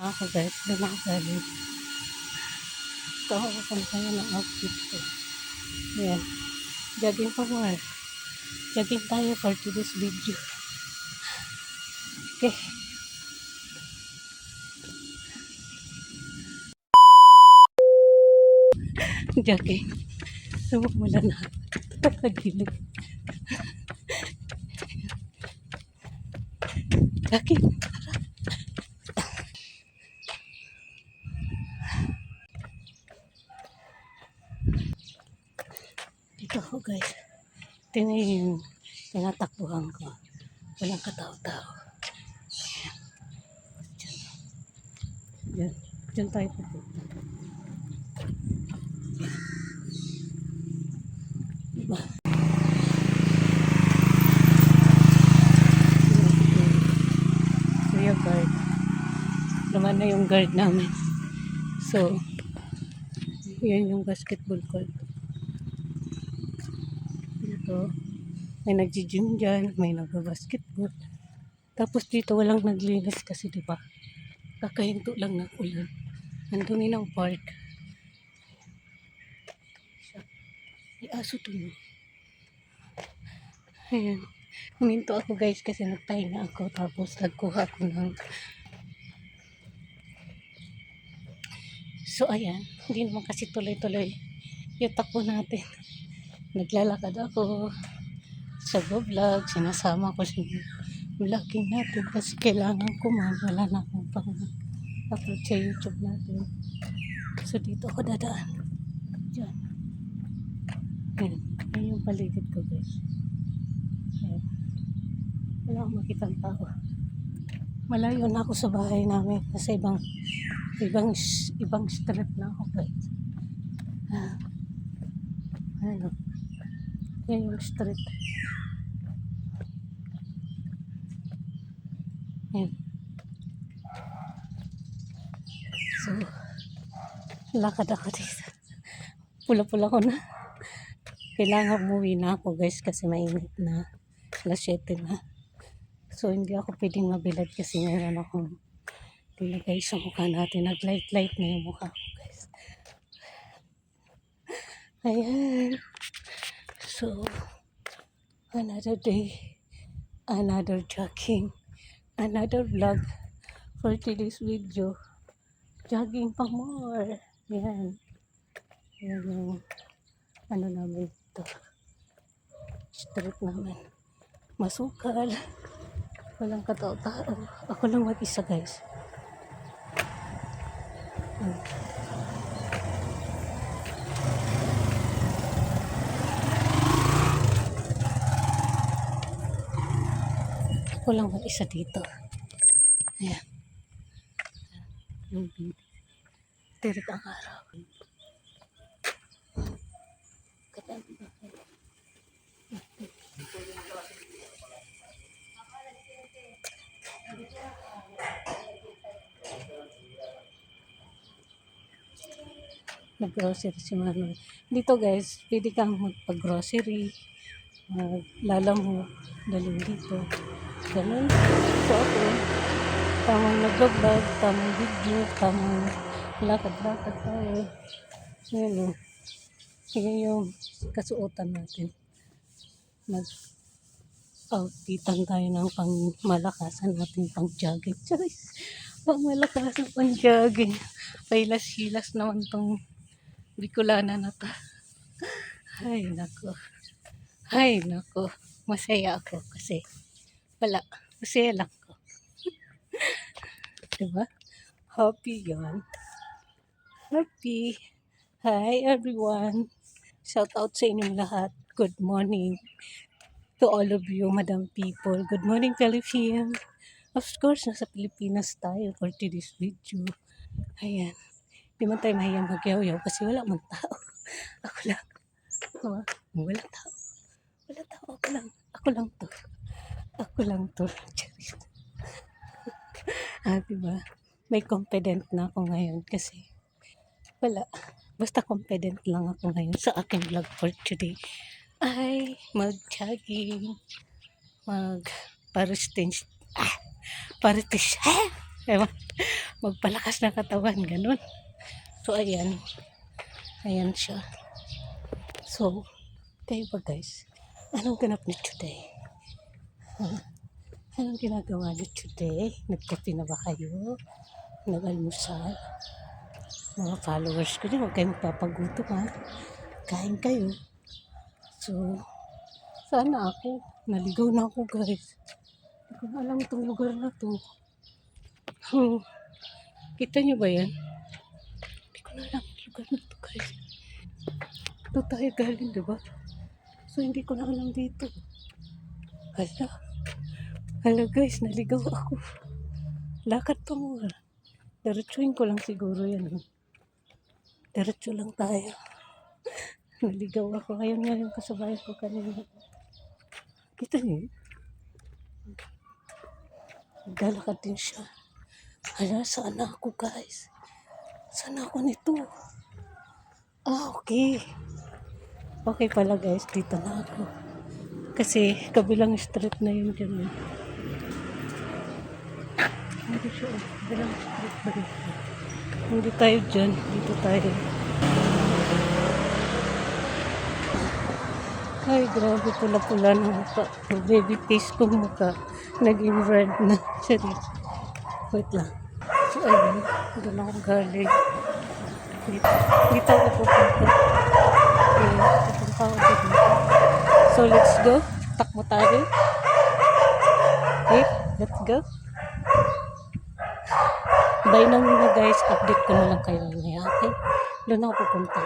ako guys. Doon ako galing. Ito ako kung kaya ng outfit ko. Ayan. Jogging pa more. Jogging tayo for today's video. Okay. Jogging. Sumukmula na. Pagpagilig. Jogging. Dito ako guys. Ito na yung tinatakbuhan ko. Walang katao-tao. Diyan. Diyan tayo pupunta. Diba? So yung guard. Naman na yung guard namin. So, yan yung basketball court. Dito, may nagji-gym dyan, may nagbabasketball. Tapos dito walang naglinis kasi diba? Kakahinto lang ng ulan. Ang dumi ng park. May aso to no. Ayan. Huminto ako guys kasi nagpahinga ako. Tapos nagkuha ako ng... So ayan. Hindi naman kasi tuloy-tuloy yung takbo natin. Naglalakad ako sa vlog. Sinasama ko sa vlogging natin kasi kailangan ko wala na akong pang upload sa YouTube natin. So dito ako dadaan. Diyan. Ayan. Ayan yung paligid ko guys. Ayan. Wala akong makitang tao. Malayo na ako sa bahay namin kasi ibang street na ako guys. Ano? Yan yung street. Ayan. So, lakad ako dito. Pula-pula ko na. Kailangan umuwi na ako guys kasi mainit na. Alas 7 na. So, hindi ako pwedeng mabilad kasi meron akong nilagay sa mukha natin. Nag-light-light na yung mukha ko guys. Ayan. So, another day, another jogging, another vlog for today's video. Jogging pa more. Ayan. Ayan yung ano namin ito. Street namin. Masukal. Walang katao-tao. Ako lang mag-isa guys. Ako lang mag-isa dito. Ayan. Tirik ang araw. Nag-grocery si Manuel. Dito guys, pwede kang magpag-grocery, maglalamog, daling dito. Ganun. So ako, tamang nag-vlog, tamang video, tamang lakad-lakad tayo. Ngayon o. Sige yung kasuotan natin. Mag-outfitan tayo ng pang-malakasan natin pang-jogging. Charis! Pang-malakasan pang-jogging. Pailas-hilas naman tong Bicolana na to. Ay, nako. Ay, nako. Masaya ako kasi wala. Masaya lang ko. Diba? Happy yan. Happy. Hi, everyone. Shout out sa inyong lahat. Good morning to all of you, Madam People. Good morning, Philippines. Of course, nasa Pilipinas tayo for today's video. Ayan. Di man tayo mahiyang magyaw-yaw kasi wala man tao. Ako lang. Diba? Wala tao. Wala tao. Ako lang. Ako lang to. Ako lang to. Diba? May confident na ako ngayon kasi wala. Basta confident lang ako ngayon sa aking vlog for today. Ay, mag-jogging. Mag-paristis. Ewan, magpalakas ng katawan, ganun. So, ayan. Ayan siya. So, kayo ba guys? Anong ganap niyo today? Anong ginagawa niyo today? Nagkape na ba kayo? Nag-almusal? Mga followers ko din, huwag kayong magpapagutom ha. Kain kayo. So, sana ako. Naligaw na ako guys. Hindi ko na alam itong lugar na to. Kita niyo ba yan? Hindi ko na alam yung lugar na to guys. Ito tayo galing, diba? So, hindi ko na alam dito. Hala. Hala guys, naligaw ako. Lakad pa mo. Diretsuin ko lang siguro yan. Diretso lang tayo. Naligaw ako. Ngayon kasabayan ko kanina. Kita niyo? Naglalakad din siya. Hala, saan ako guys? Saan ako nito? Okay. Okay pala guys, dito na ako. Kasi kabilang street na yun dyan. Hindi siya, kabilang street ba dito? Hindi tayo dyan, dito tayo. Ay, grabe pula-pula ng mukha. Baby face kong mukha. Naging red na. Sorry. Wait lang. So, ayun. Doon ako galing. Dito ako pupunta. Pupunta ako dito. So, let's go. Takbo tayo. Okay, let's go. Bye na muna guys. Update ko na lang kayo. Okay? Doon ako pupunta.